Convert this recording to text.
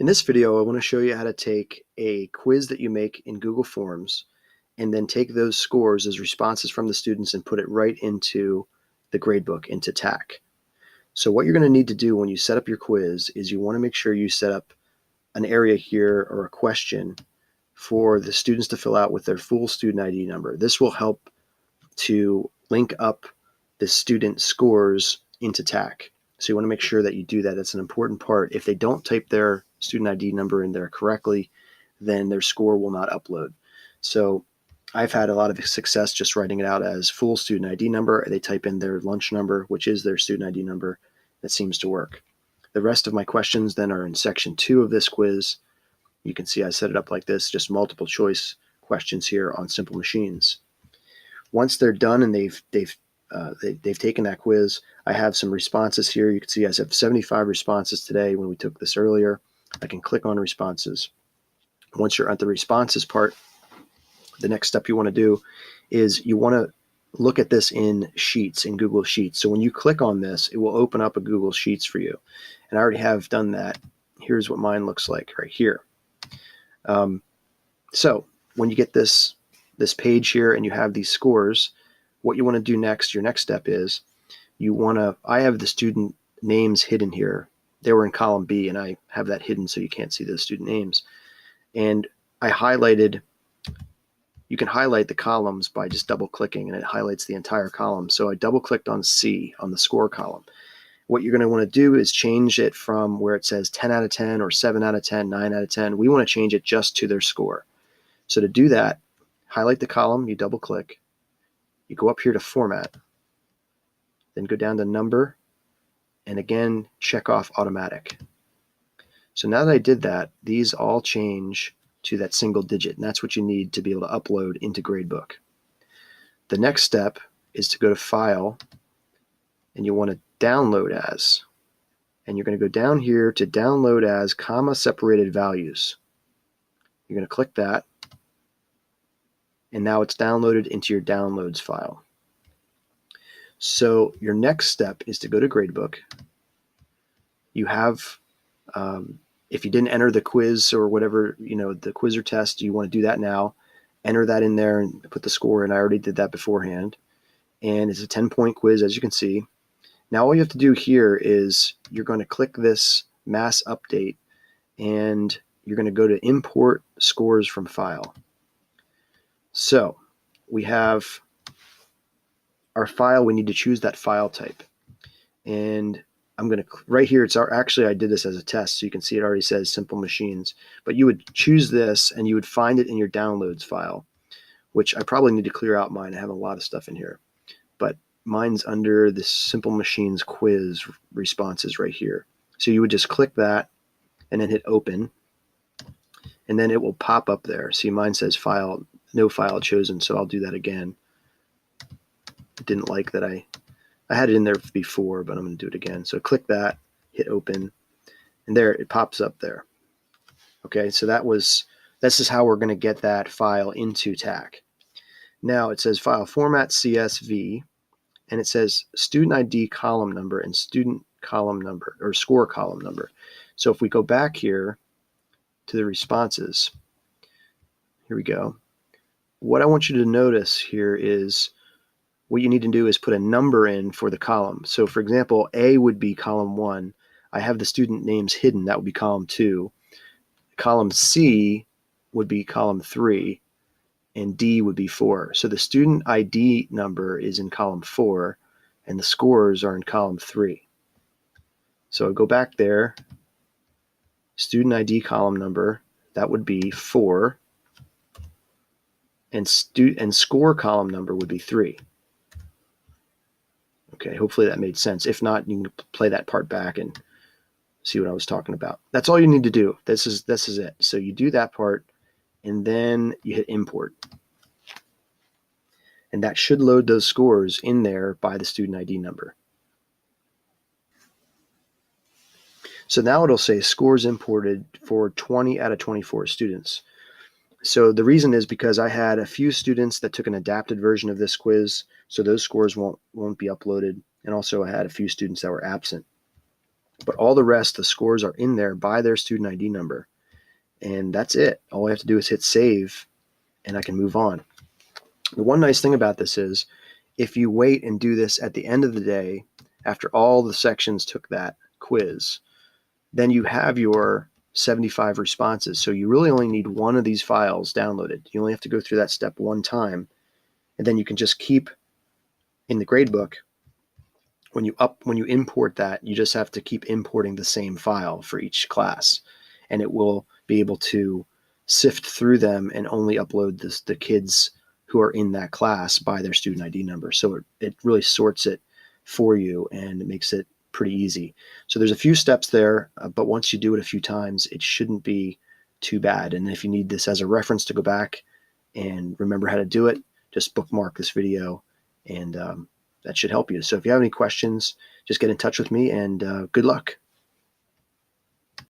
In this video, I want to show you how to take a quiz that you make in Google Forms and then take those scores as responses from the students and put it right into the gradebook, into TAC. So what you're going to need to do when you set up your quiz is you want to make sure you set up an area here or a question for the students to fill out with their full student ID number. This will help to link up the student scores into TAC. So you want to make sure that you do that. That's an important part. If they don't type their student ID number in there correctly, then their score will not upload. So I've had a lot of success just writing it out as full student ID number. They type in their lunch number, which is their student ID number. That seems to work. The rest of my questions then are in section 2 of this quiz. You can see I set it up like this, just multiple choice questions here on simple machines. Once they're done and they've taken that quiz, I have some responses here. You can see I have 75 responses today when we took this earlier. I can click on responses. Once you're at the responses part, the next step you want to do is you want to look at this in Sheets, in Google Sheets. So when you click on this, it will open up a Google Sheets for you. And I already have done that. Here's what mine looks like right here. So when you get this page here and you have these scores, what you want to do next, your next step is I have the student names hidden here. They were in column B and I have that hidden so you can't see those student names. And I highlighted, you can highlight the columns by just double clicking and it highlights the entire column. So I double clicked on C on the score column. What you're going to want to do is change it from where it says 10 out of 10 or 7 out of 10, 9 out of 10. We want to change it just to their score. So to do that, highlight the column, you double click, you go up here to format, then go down to number, and again, check off automatic. So now that I did that, these all change to that single digit, and that's what you need to be able to upload into Gradebook. The next step is to go to File, and you want to download as, and you're going to go down here to download as comma separated values. You're going to click that, and now it's downloaded into your downloads file. So your next step is to go to Gradebook. You have, if you didn't enter the quiz or whatever, the quiz or test, you want to do that now. Enter that in there and put the score in. I already did that beforehand. And it's a 10-point quiz, as you can see. Now all you have to do here is you're going to click this mass update and you're going to go to import scores from file. So we have our file. We need to choose that file type. And I'm going to, right here, actually I did this as a test, so you can see it already says simple machines. But you would choose this and you would find it in your downloads file, which I probably need to clear out mine. I have a lot of stuff in here. But mine's under the simple machines quiz responses right here. So you would just click that and then hit open. And then it will pop up there. See, mine says file, no file chosen, so I'll do that again. I didn't like that I had it in there before, but I'm going to do it again. So click that, hit open, and there it pops up there. Okay, so this is how we're going to get that file into TAC. Now it says file format CSV, and it says student ID column number and student column number or score column number. So if we go back here to the responses, here we go. What I want you to notice here is what you need to do is put a number in for the column. So for example, A would be column 1. I have the student names hidden. That would be column 2. Column C would be column 3. And D would be 4. So the student ID number is in column 4 and the scores are in column 3. So I go back there, student ID column number, that would be 4, and score column number would be 3. Okay, hopefully that made sense. If not, you can play that part back and see what I was talking about. That's all you need to do. This is it. So you do that part and then you hit import. And that should load those scores in there by the student ID number. So now it'll say scores imported for 20 out of 24 students. So the reason is because I had a few students that took an adapted version of this quiz, so those scores won't be uploaded. And also I had a few students that were absent. But all the rest, the scores are in there by their student ID number. And that's it. All I have to do is hit save and I can move on. The one nice thing about this is if you wait and do this at the end of the day, after all the sections took that quiz, then you have your 75 responses. So you really only need one of these files downloaded. You only have to go through that step one time. And then you can just keep in the gradebook. When you import that, you just have to keep importing the same file for each class, and it will be able to sift through them and only upload the kids who are in that class by their student ID number. So it really sorts it for you and it makes it pretty easy. So there's a few steps there, but once you do it a few times, it shouldn't be too bad. And if you need this as a reference to go back and remember how to do it, just bookmark this video, and that should help you. So if you have any questions, just get in touch with me, and good luck.